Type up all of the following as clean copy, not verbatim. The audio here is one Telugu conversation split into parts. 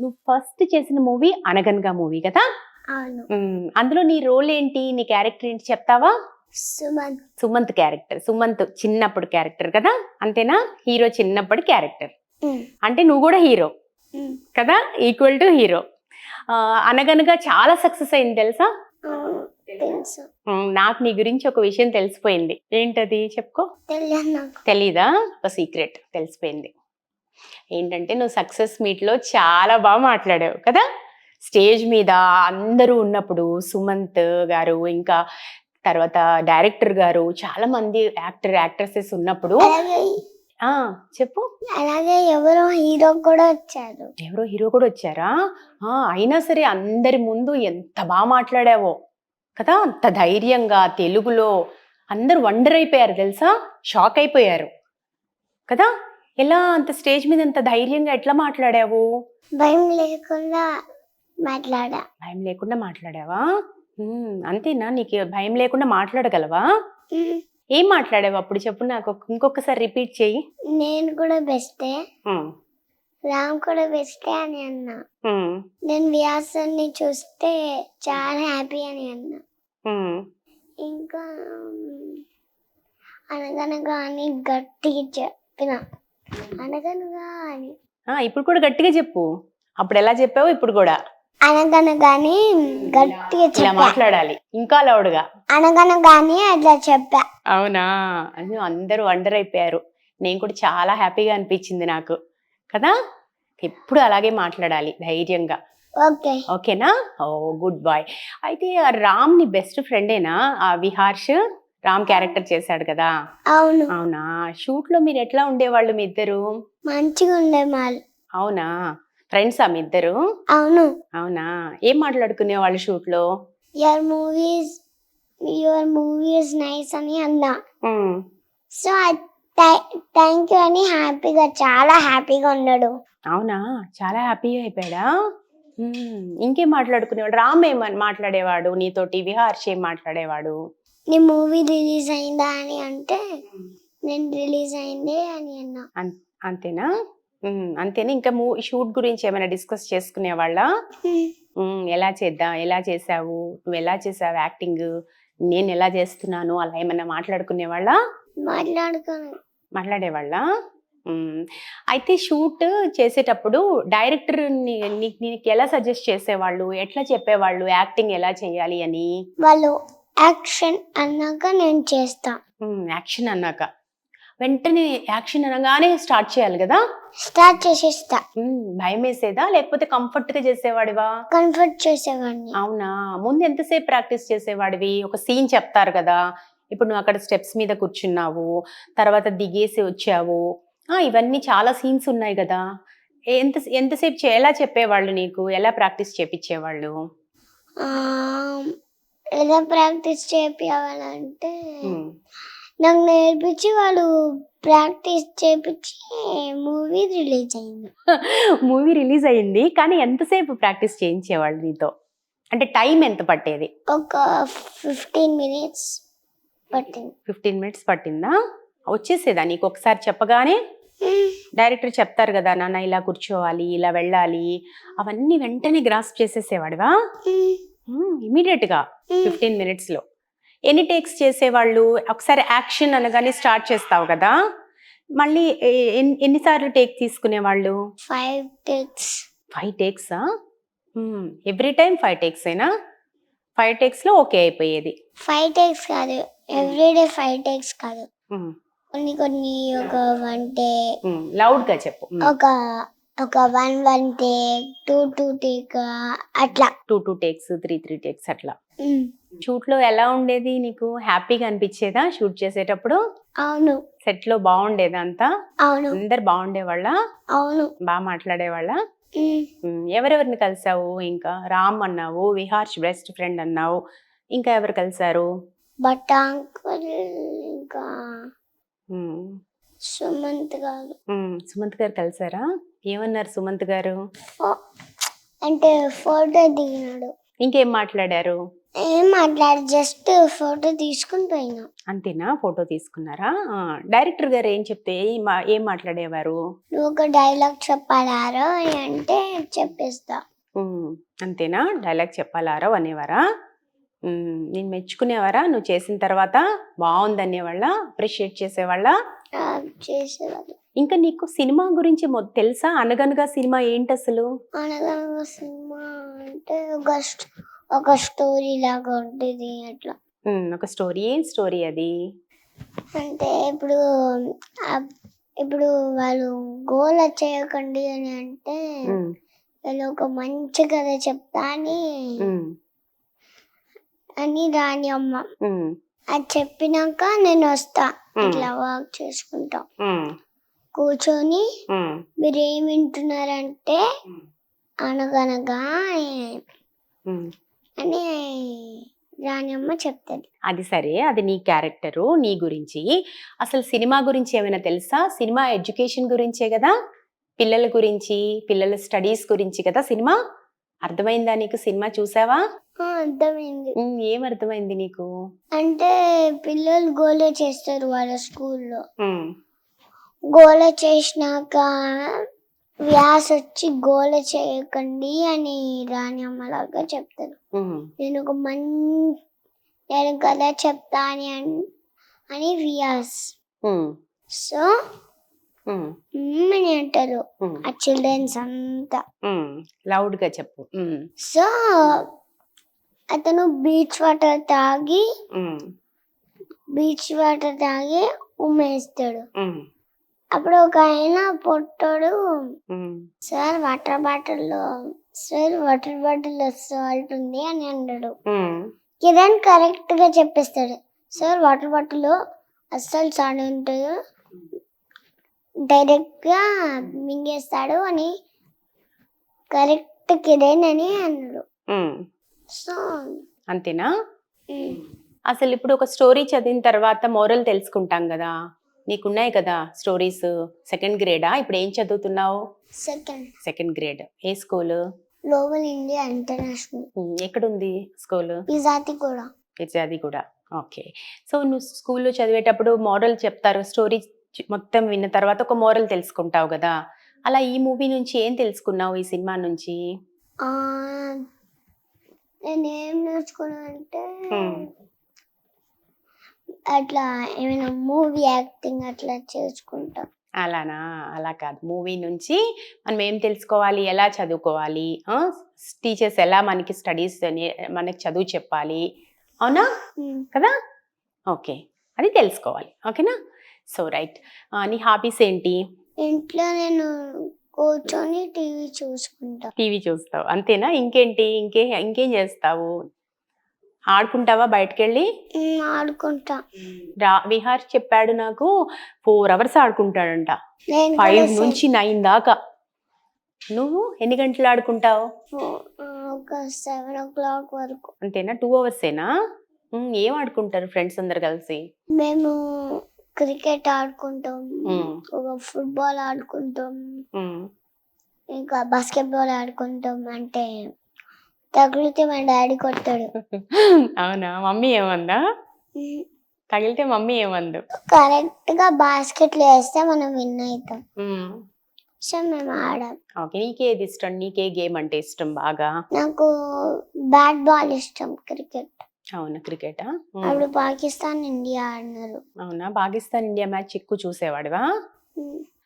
నువ్వు ఫస్ట్ చేసిన మూవీ అనగనగా మూవీ కదా? అవును. అందులో నీ రోల్ ఏంటి, నీ క్యారెక్టర్ ఏంటి చెప్తావా? సుమంత్. సుమంత్ క్యారెక్టర్. సుమంత్ చిన్నప్పుడు క్యారెక్టర్ కదా, అంతేనా? హీరో చిన్నప్పటి క్యారెక్టర్ అంటే నువ్వు కూడా హీరో కదా, ఈక్వల్ టు హీరో. అనగనగా చాలా సక్సెస్ అయింది తెలుసా? తెలుసు. నాకు నీ గురించి ఒక విషయం తెలిసిపోయింది. ఏంటది చెప్పుకో. తెలియదు నాకు. తెలీదా? ఒక సీక్రెట్ తెలిసిపోయింది. ఏంటంటే నువ్వు సక్సెస్ మీట్లో చాలా బాగా మాట్లాడావు కదా, స్టేజ్ మీద అందరూ ఉన్నప్పుడు. సుమంత్ గారు, ఇంకా తర్వాత డైరెక్టర్ గారు, చాలా మంది యాక్ట్రెసెస్ ఉన్నప్పుడు. అలాగే చెప్పు. అలాగే ఎవరో హీరో కూడా వచ్చారు. ఎవరో హీరో కూడా వచ్చారా? అయినా సరే అందరి ముందు ఎంత బాగా మాట్లాడావో కదా, అంత ధైర్యంగా తెలుగులో. అందరూ వండర్ అయిపోయారు తెలుసా, షాక్ అయిపోయారు కదా. ఎలా అంత స్టేజ్ మీద అంత ధైర్యంగా ఎట్లా మాట్లాడావు? భయం లేకుండా మాట్లాడా. భయం లేకుండా మాట్లాడావా? అంతేనా? నీకు భయం లేకుండా మాట్లాడగలవా? ఏం మాట్లాడావు అప్పుడు చెప్పు నాకు, ఇంకొకసారి రిపీట్ చెయ్యి. నేను కూడా బెస్టే, రామ్ కూడా బెస్టే అని అన్నా. నేను వ్యాసాన్ని చూస్తే చాలా హ్యాపీ అని అన్నా. ఇంకా అనగనగా అని గట్టిగా చెప్పిన. అనగనగా అని. ఇప్పుడు కూడా గట్టిగా చెప్పు. అప్పుడు ఎలా చెప్పావు, ఇప్పుడు కూడా అనగనగాని గట్టిగా ఇలా మాట్లాడాలి, ఇంకా లౌడ్గా. అనగనగాని అట్లా చెప్పా. అవునా? అందరూ వండర్ అయిపోయారు. నేను కూడా చాలా హ్యాపీగా అనిపించింది నాకు కదా. ఎప్పుడు అలాగే మాట్లాడాలి ధైర్యంగా. ఓకేనా? ఓ గుడ్ బాయ్. అయితే రామ్ నీ బెస్ట్ ఫ్రెండేనా? విహార్ష్ రామ్ క్యారెక్టర్ చేశాడు కదా. అవును. అవునా? షూట్ లో మీరు ఎట్లా ఉండేవాళ్ళు మీ ఇద్దరు? మంచిగా ఉండేవాళ్ళు. అవునా? ఫ్రెండ్సా మీ ఇద్దరు? అవును. అవునా? ఏం మాట్లాడుకునే వాళ్ళు షూట్ లో? యువర్ మూవీ ఇస్ నైస్ అని అన్నా. సో థ్యాంక్ యూ అని హ్యాపీగా, చాలా హ్యాపీగా ఉన్నాడు. అవునా? చాలా హ్యాపీగా అయిపోయాడా? ఇంకేం మాట్లాడుకునేవాడు? రామ్ ఏమని మాట్లాడేవాడు నీతోటి? విహార్ష్ ఏం మాట్లాడేవాడు? నీ మూవీ రిలీజ్ అయిందా అని అంటే నేను రిలీజ్ అయింది అని అన్నా. అంతేనా? అంతేనా? ఇంకా షూట్ గురించి ఏమైనా డిస్కస్ చేసుకునేవాళ్ళ? ఎలా చేద్దాం, ఎలా చేసావు, నువ్వు ఎలా చేసావు యాక్టింగ్, నేను ఎలా చేస్తున్నాను, అలా ఏమైనా మాట్లాడుకునేవాళ్ళ? మాట్లాడేవాళ్ళ? అయితే షూట్ చేసేటప్పుడు డైరెక్టర్ నీకు ఎలా సజెస్ట్ చేసేవాళ్ళు, ఎట్లా చెప్పేవాళ్ళు యాక్టింగ్ ఎలా చేయాలి అని? వాళ్ళు యాక్షన్ అన్నాక నేను చేస్తా. యాక్షన్ అన్నాక వెంటనే యాక్షన్ అనగానే స్టార్ట్ చేయాలి కదా? స్టార్ట్ చేసేస్తా. భయం వేసేదా లేకపోతే కంఫర్ట్ గా చేసేవాడివా? కంఫర్ట్ చేసేవాడిని. అవునా? ముందు ఎంతసేపు ప్రాక్టీస్ చేసేవాడివి? ఒక సీన్ చెప్తారు కదా, ఇప్పుడు నువ్వు అక్కడ స్టెప్స్ మీద కూర్చున్నావు, తర్వాత దిగేసి వచ్చావు, ఇవన్నీ చాలా సీన్స్ ఉన్నాయి కదా. ఎంతసేపు ఎలా చెప్పేవాళ్ళు నీకు, ఎలా ప్రాక్టీస్ చేపించేవాళ్ళు? ఎలా ప్రాక్టీస్ చేపించాలంటే నాకు నేర్పించి వాళ్ళు ప్రాక్టీస్ చేపించి మూవీ రిలీజ్ అయింది. మూవీ రిలీజ్ అయింది, కానీ ఎంతసేపు ప్రాక్టీస్ చేయించేవాళ్ళు నీతో? అంటే టైం ఎంత పట్టేది? ఒక 15 minutes పట్టింది. 15 minutes పట్టిందా? వచ్చేసేదా నీకు ఒకసారి చెప్పగానే? డైరెక్టర్ చెప్తారు కదా, నాన్న ఇలా కూర్చోవాలి, ఇలా వెళ్ళాలి, అవన్నీ వెంటనే గ్రాస్ప్ చేసేసేవాడివా? ఇమీడియట్ గా 15 minutes లో. ఎన్ని టేక్స్ చేసేవాళ్ళు? ఒకసారి యాక్షన్ అనగానే స్టార్ట్ చేస్తావు కదా, మళ్ళీ ఎన్నిసార్లు టేక్ తీసుకునేవాళ్ళు? 5 takes. 5 takes? Every time 5 takes ఏనా? 5 takes లో ఓకే అయిపోయేది? 5 takes కాదు, ఎవ్రీడే 5 takes కాదు. కొన్ని ఒక 1 take. లౌడ్ గా చెప్పు. ఒక 1 take, 2 take, అట్లా 2 takes, 3 takes అట్లా. షూట్ లో ఎలా ఉండేది నీకు? హ్యాపీగా అనిపించేదా షూట్ చేసేటప్పుడు? అవును. సెట్ లో బాగుండేదా అంతా? అవును. అందరు బాగుండేవాళ్ళ? అవును. బాగా మాట్లాడేవాళ్ళ? ఎవరెవరిని కలిసావు? ఇంకా రామ్ అన్నావు, విహార్ష్ బెస్ట్ ఫ్రెండ్ అన్నావు, ఇంకా ఎవరు కలిసారు? బట్టా అంకుల్, ఇంకా సుమంత్ గారు. సుమంత్ గారు కలిసారా? ఏమన్నారు సుమంత్ గారు? అంటే ఫోటో దిగినాడు. ఇంకేం మాట్లాడారు? ఏం మాట్లాడు, జస్ట్ ఫోటో తీసుకుని పోయినా. అంతేనా? ఫోటో తీసుకున్నారా? డైరెక్టర్ గారు ఏం చెప్తే ఏం మాట్లాడేవారు? నువ్వు ఒక డైలాగ్ చెప్పాలారో అని అంటే చెప్పేస్తా. అంతేనా? డైలాగ్ చెప్పాలారో అనేవారా? నేను మెచ్చుకునేవారా నువ్వు చేసిన తర్వాత? బాగుంది అనేవాళ్ళ? అప్రిషియేట్ చేసేవాళ్ళ? చేసేవాళ్ళు. ఇంకా నీకు సినిమా గురించి తెలుసా? అనగనగా సినిమా ఏంటి అసలు? అనగనగా సినిమా అంటే ఒక స్టోరీ లాగా ఉంటుంది అట్లా. ఒక స్టోరీ. ఏం స్టోరీ అది? అంటే ఇప్పుడు వాళ్ళు గోల చేయకండి అని అంటే వాళ్ళు ఒక మంచి కథ చెప్తా అని రాని అమ్మ. అది చెప్పినాక నేను వస్తా, ఇట్లా వర్క్ చేసుకుంటా. కూర్చొని మీరు ఏం వింటున్నారంటే అనగనగా అని రాణమ్మ చెప్తుంది. అది సరే, అది నీ క్యారెక్టరు, నీ గురించి. అసలు సినిమా గురించి ఏమైనా తెలుసా? సినిమా ఎడ్యుకేషన్ గురించే కదా, పిల్లల గురించి, పిల్లల స్టడీస్ గురించి కదా సినిమా. అర్థమైందా నీకు? సినిమా చూసావా? అర్థమైంది. ఏం అర్థమైంది నీకు? అంటే పిల్లలు గోల చేస్తారు వాళ్ళ స్కూల్లో. గోల చేసినాక వ్యాస్ వచ్చి గోల చేయకండి అని రాణి అమ్మలాగా చెప్తారు. నేను కథ చెప్తా అని వ్యాస్. సో అని అంటారు ఆ చిల్డ్రన్స్ అంతా. లౌడ్ గా చెప్పు. సో అతను బీచ్ వాటర్ తాగి ఉమ్మేస్తాడు. అప్పుడు ఒక ఆయన పొట్టాడు, సార్ వాటర్ బాటిల్లో సాల్ట్ ఉంది అని అన్నాడు. కిరణ్ కరెక్ట్ గా చెప్పేస్తాడు, సార్ వాటర్ బాటిల్లో అస్సలు సాల్ట్ ఉంటుంది, డైరెక్ట్ గా మింగేస్తాడు అని కరెక్ట్ కిరణ్ అని అన్నాడు. సో అంతేనా? అసలు ఇప్పుడు ఒక స్టోరీ చదివిన తర్వాత మోరల్ తెలుసుకుంటాం కదా, నీకున్నాయి కదా స్టోరీస్. సెకండ్ గ్రేడా? ఇప్పుడు ఏం చదువుతున్నావు? Second grade. ఏ స్కూల్? Global India International. ఎక్కడుంది స్కూల్? పిజాదిగూడ. ఓకే. సో నువ్వు స్కూల్లో చదివేటప్పుడు మోరల్ చెప్తారు, స్టోరీ మొత్తం విన్న తర్వాత ఒక మోరల్ తెలుసుకుంటావు కదా. అలా ఈ మూవీ నుంచి ఏం తెలుసుకున్నావు, ఈ సినిమా నుంచి? నేనేం నేర్చుకున్నా అంటే అట్లా ఏమైనా మూవీ యాక్టింగ్ అట్లా చేసుకుంటా. అలానా? అలా కాదు, మూవీ నుంచి మనం ఏం తెలుసుకోవాలి, ఎలా చదువుకోవాలి, టీచర్స్ ఎలా మనకి స్టడీస్ మనకి చదువు చెప్పాలి, అవునా కదా? ఓకే, అది తెలుసుకోవాలి. ఓకేనా? So right. నీ హాబీస్ ఏంటి? ఇంట్లో నేను కూర్చొని టీవీ చూసుకుంటా. టీవీ చూస్తావు అంతేనా? ఇంకేంటి? ఇంకేం చేస్తావు? ఆడుకుంటావా బయటకెళ్ళి? ఆడుకుంటా. విహార్ చెప్పాడు నాకు 4 hours ఆడుకుంటాడంట, 5 నుంచి 9 దాకా. నువ్వు ఎన్ని గంటలు ఆడుకుంటావు? ఒక 7 o'clock వరకు. అంతేనా? 2 hours ఏనా? ఏం ఆడుకుంటారు ఫ్రెండ్స్ అందరు కలిసి? మేము క్రికెట్ ఆడుకుంటాం, ఒక ఫుట్బాల్ ఆడుకుంటాం, ఇంకా బాస్కెట్బాల్ ఆడుకుంటాం. అంటే తగిలితే మా డాడీ కొట్టాడు. అవునా? మమ్మీ ఏమందా? తగిలితే మమ్మీ ఏమందు? కరెక్ట్ గా బాస్కెట్ లో వేస్తే మనం విన్ అవుతాం. సో మేము ఆడాం. ఓకే, నీకేది ఇష్టం? నీకే గేమ్ అంటే ఇష్టం బాగా? నాకు బ్యాట్ బాల్ ఇష్టం, క్రికెట్. అవునా? క్రికెటా? అప్పుడు పాకిస్తాన్ ఇండియా ఆడినారు. అవునా? పాకిస్తాన్ ఇండియా మ్యాచ్ ఎక్కువ చూసేవాడివా?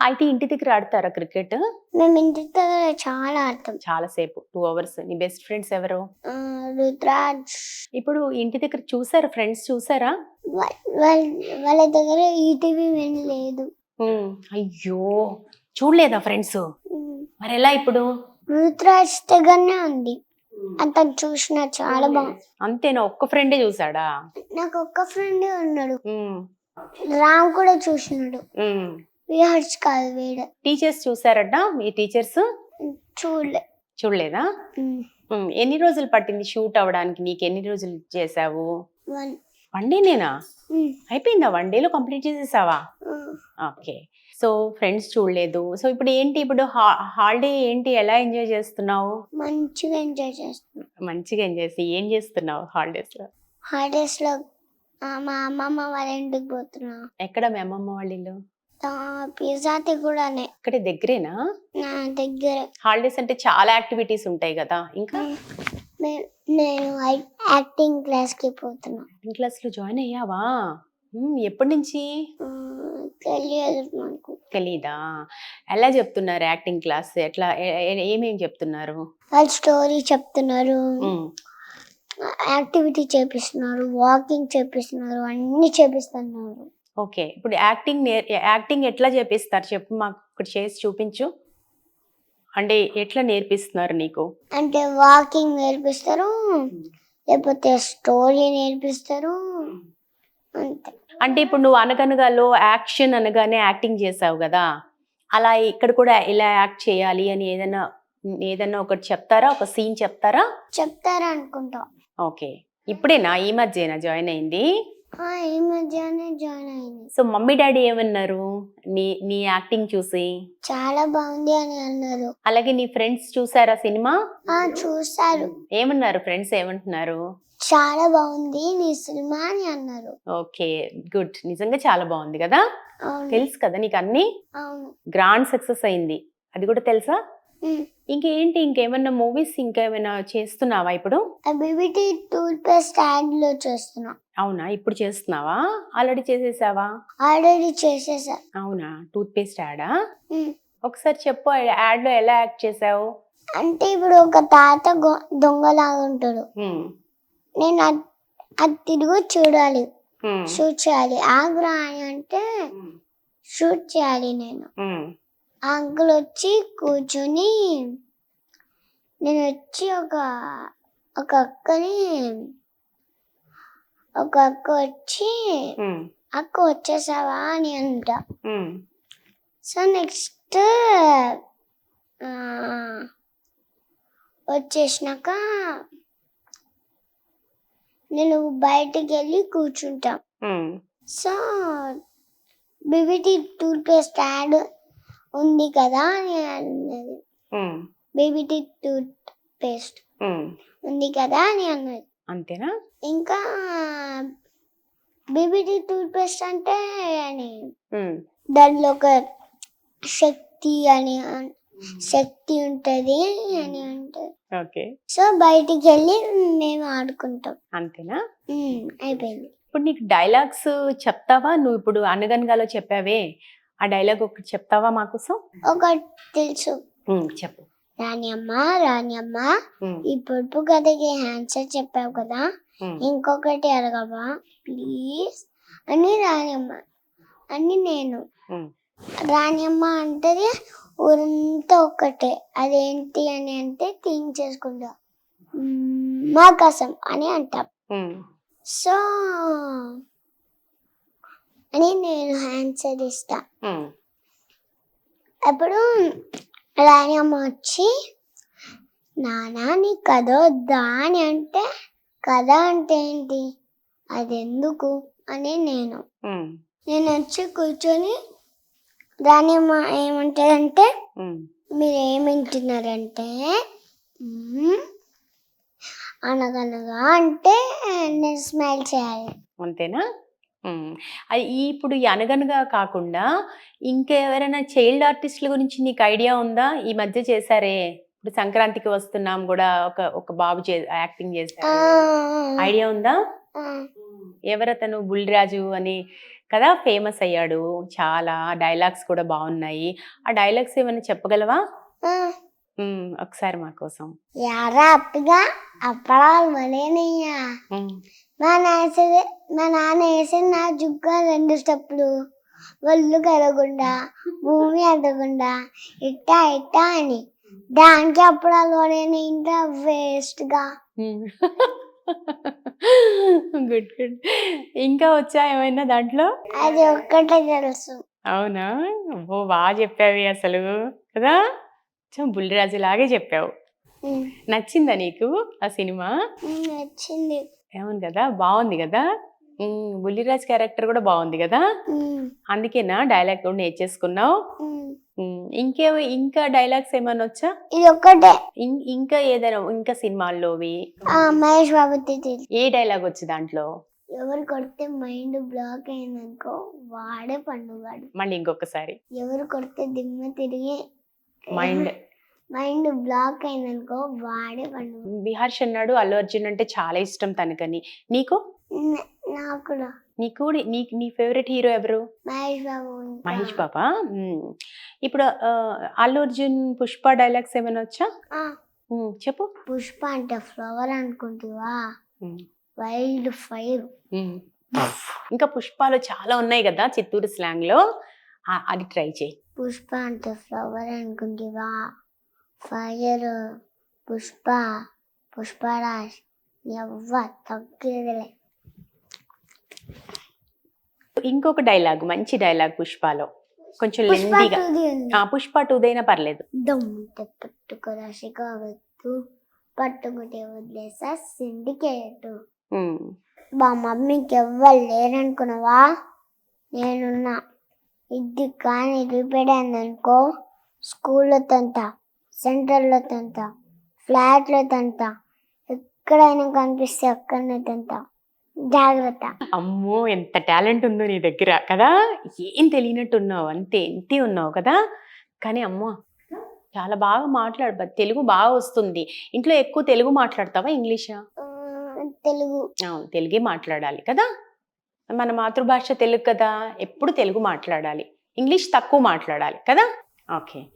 అయితే ఇంటి దగ్గర ఆడతారా క్రికెట్? మేము ఇంటి దగ్గర చాలా ఆడతాం, చాలా సేపు, 2 hours. నీ బెస్ట్ ఫ్రెండ్స్ ఎవరు? రుద్రాజ్. ఇప్పుడు ఇంటి దగ్గర చూసారా ఫ్రెండ్స్? చూసారా? వాళ్ళ దగ్గర ఈటీవీ లేదు. అయ్యో, చూడలేదా ఫ్రెండ్స్? మరి ఎలా ఇప్పుడు? రుద్రాజ్ దగ్గరనే ఉంది, అతను చూసిన చాలా బాగుంది. అంతేనా? ఒక్క ఫ్రెండే చూసాడా? నాకు ఒక్క ఫ్రెండే ఉన్నాడు, రామ్ కూడా చూసినాడు. విహార్స్ కాదు, వేరే. టీచర్స్ చూసారట? మీ టీచర్స్ చూడలేదా? ఎన్ని రోజులు పట్టింది షూట్ అవడానికి? నీకు ఎన్ని రోజులు చేసావు? 1 డేనేనా? అయిపోయిందా? 1 డేలో కంప్లీట్ చేసేసావా? ఓకే. సో సో ఫ్రెండ్స్ చూడలేదు. సో ఇప్పుడు ఏంటి, ఇప్పుడు హాలిడే ఏంటి, ఎలా ఎంజాయ్ చేస్తున్నావు? మంచిగా ఎంజాయ్ చేస్తున్నాం. మంచిగా ఎంజాయ్ చేసి ఏం చేస్తున్నావు హాలిడేస్లో? హాలిడేస్లో మా అమ్మమ్మ వాళ్ళ ఇంటికి పోతున్నా. ఎక్కడ మీ అమ్మమ్మ వాళ్ళ ఇల్లు? పిజ్జాతి కూడానే ఇక్కడే దగ్గరేనా? నా దగ్గర. హాలిడేస్ అంటే చాలా యాక్టివిటీస్ ఉంటాయి కదా. ఇంకా నేను యాక్టింగ్ క్లాస్కి పోతున్నా. యాక్టింగ్ క్లాస్లో జాయిన్ అయ్యావా? ఎప్పటి నుంచి? తెలియదు నాకు. తెలీదా? ఎలా చెప్తున్నారు యాక్టింగ్ క్లాస్? ఎట్లా ఏమేమి చెప్తున్నారు? వాళ్ళు స్టోరీ చెప్తున్నారు, యాక్టివిటీ చేపిస్తున్నారు, వాకింగ్ చేపిస్తున్నారు, అన్ని చేపిస్తున్నారు. ఓకే, ఇప్పుడు యాక్టింగ్ ఎట్లా చేపిస్తారు చెప్పు, మాకు ఒకటి చేసి చూపించు. అంటే ఎట్లా నేర్పిస్తున్నారు నీకు? అంటే వాకింగ్ నేర్పిస్తారు, లేకపోతే స్టోరీ నేర్పిస్తారు, అంతే. అంటే ఇప్పుడు నువ్వు అనగనగాలో యాక్షన్ అనగానే యాక్టింగ్ చేసావు కదా, అలా ఇక్కడ కూడా ఇలా యాక్ట్ చేయాలి అని ఏదైనా ఒకటి చెప్తారా? ఒక సీన్ చెప్తారా? చెప్తారా అనుకుంటా. ఓకే, ఇప్పుడేనా, ఈ మధ్యనా జాయిన్ అయింది? ఈ మధ్యనే జాయిన్ అయింది. సో మమ్మీ డాడీ ఏమన్నారు నీ యాక్టింగ్ చూసి? చాలా బాగుంది అని అన్నారు. అలాగే నీ ఫ్రెండ్స్ చూసారా సినిమా? చూసారు. ఏమన్నారు ఫ్రెండ్స్, ఏమంటున్నారు? చాలా బాగుంది నీ సినిమా అని అన్నారు. Okay, good. నిజంగా చాలా బాగుంది కదా. తెలుసు కదా నీకు అన్ని. గ్రాండ్ సక్సెస్ అయింది, అది కూడా తెలుసా? ఇంకేంటి, ఇంకేమన్నా మూవీస్ ఇంకేమైనా చేస్తున్నావా ఇప్పుడు? బీబీటీ టూత్ పేస్ట్ యాడ్ లో చేస్తున్నా. అవునా, ఇప్పుడు చేస్తున్నావా? ఆల్రెడీ చేసేసావా? ఆల్రెడీ చేసేసా. అవునా, టూత్ పేస్ట్ యాడా? ఒకసారి చెప్పు, యాడ్ లో ఎలా యాక్ట్ చేసావు? అంటే ఇప్పుడు ఒక తాత దొంగలాగా ఉంటాడు, నేను అది తిరిగి చూడాలి, షూట్ చేయాలి. ఆగ్రా అని అంటే షూట్ చేయాలి నేను. అంకుల్ వచ్చి కూర్చొని, నేను వచ్చి ఒక అక్క వచ్చి అక్క వచ్చేసావా అని అంట. సో నెక్స్ట్ వచ్చేసినాక నేను బయటికి వెళ్ళి కూర్చుంటా. So BBT toothpaste ad ఉంది కదా అని అన్నది. బీబీటీ టూత్ పేస్ట్ ఉంది కదా అని అన్నది. అంతేనా? ఇంకా బీబీటీ టూత్ పేస్ట్ అంటే అని దానిలో ఒక శక్తి ఉంటది అని అంటారు. ఓకే, సో బయటికి వెళ్ళి మేము ఆడుకుంటాం. అంతేనా? అయిపోయింది. ఇప్పుడు నీకు డైలాగ్స్ చెప్తావా? నువ్వు ఇప్పుడు అనగనగాలో చెప్పావే, ఆ డైలాగ్ ఒకటి చెప్తావా మా కోసం? ఒకటి తెలుసు, చెప్పు. రాణి అమ్మ ఈ పొడుపు కథకి ఆన్సర్ చెప్పావు కదా, ఇంకొకటి అడగవా ప్లీజ్ అని రాణి అమ్మ అని నేను. రాణి అమ్మ అంటది ఊరంతా ఒక్కటే, అదేంటి అని అంటే క్లీన్ చేసుకుంటా, మాకాసం అని అంటాం. సో అని నేను ఆన్సర్ ఇస్తా. అప్పుడు రాణి అమ్మ వచ్చి నానా నీ కథ వద్దా అని అంటే, కథ అంటే ఏంటి, అది ఎందుకు అని నేను వచ్చి కూర్చొని, రాణి అమ్మ ఏమంటదంటే మీరు ఏమింటున్నారంటే అనగనగా అంటే నేను స్మైల్ చేయాలి. అంతేనా? అది ఇప్పుడు ఈ అనగనగా కాకుండా ఇంకెవరైనా చైల్డ్ ఆర్టిస్టుల గురించి నీకు ఐడియా ఉందా? ఈ మధ్య చేశారే, ఇప్పుడు సంక్రాంతికి వస్తున్నాం కూడా ఒక బాబు యాక్టింగ్ చేశారు, ఐడియా ఉందా? ఎవరతను? బుల్లిరాజు అని కదా ఫేమస్ అయ్యాడు, చాలా డైలాగ్స్ కూడా బాగున్నాయి. ఆ డైలాగ్స్ ఏమైనా చెప్పగలవా ఒకసారి మా కోసం? యారా అప్పగా అప్పడాలు మరేనయ్యా, మా నాన్న వేసిన నా జుగ్గ 2 స్టెప్పులు, ఒళ్ళు కలగకుండా భూమి అడగకుండా ఇట్టా అని, దానికి అప్పడాలు మరేనా ఇంకా వేస్ట్ గా. Good good. ఇంకా వచ్చా ఏమైనా దాంట్లో? అది ఒక్కటే తెలుసు. అవునా? ఓ బాగా చెప్పావి అసలు కదా, బుల్లిరాజు లాగే చెప్పావు. నచ్చిందా నీకు ఆ సినిమా? నచ్చింది. అవును కదా, బాగుంది కదా. బుల్లిరాజ్ క్యారెక్టర్ కూడా బాగుంది కదా, ఉమ్, అందుకేనా డైలాగ్ కూడా నేర్చేసుకున్నావు. ఉమ్. ఇంకా డైలాగ్స్ ఏమైనా వచ్చా? ఇది ఒక్కటే. ఇంకా ఏదైనా ఇంకా సినిమాల్లోవి మహేష్ బాబు తిథి. ఏ డైలాగ్ వచ్చి దాంట్లో? ఎవరు కొడితే మైండ్ బ్లాక్ అయిందనుకో వాడే పండుగాడు. మళ్ళీ ఇంకొకసారి. ఎవరు కొడితే దిమ్మ తిరిగి మైండ్ బ్లాక్ అయిందనుకో వాడే పండుగ. బిహార్ష్ అన్నాడు అల్లు అర్జున్ అంటే చాలా ఇష్టం తనకని. నీకు? నాకు కూడా. నీ ఫేవరెట్ హీరో ఎవరు? మహేష్ బాబు. మహేష్ బాబా. ఇప్పుడు అల్లు అర్జున్ పుష్ప డైలాగ్స్ ఏమైనా వచ్చా? చెప్పు. పుష్ప అంటే ఫ్లవర్ అనుకుంటావా, వైల్డ్ ఫైర్. ఇంకా పుష్పాలు చాలా ఉన్నాయి కదా చిత్తూరు స్లాంగ్ లో, అది ట్రై చేయి. పుష్ప అంటే ఫ్లవర్ అనుకుంటావా, ఫైర్ పుష్ప, పుష్పరాజ్ ఎవ్వ తగ్గేదిలే. ఇంకొక డైలాగ్, మంచి డైలాగ్ పుష్పలో, కొంచెం లెండిగా. పుష్ప 2 పర్లేదు. దమ్ముంటే పట్టుకురా షికావద్దు, పట్టుకుంటే వదిలేసా సిండికేట్. మా మమ్మీకి ఎవ్వరు లేరనుకున్నావా, నేనున్నా. ఇది కానీ రిపేర్ అయిందనుకో స్కూల్లో తంత, సెంటర్లో తంత, ఫ్లాట్లో తంత, ఎక్కడైనా కనిపిస్తే అక్కడనే తంత. జాగ్రత్త. అమ్మో ఎంత టాలెంట్ ఉందో నీ దగ్గర కదా, ఏం తెలియనట్టు ఉన్నావు, ఎంతే ఉన్నావు కదా. కానీ అమ్మో చాలా బాగా మాట్లాడు, తెలుగు బాగా వస్తుంది. ఇంట్లో ఎక్కువ తెలుగు మాట్లాడతావా ఇంగ్లీషా? తెలుగు. తెలుగే మాట్లాడాలి కదా, మన మాతృభాష తెలుగు కదా, ఎప్పుడు తెలుగు మాట్లాడాలి, ఇంగ్లీష్ తక్కువ మాట్లాడాలి కదా. ఓకే.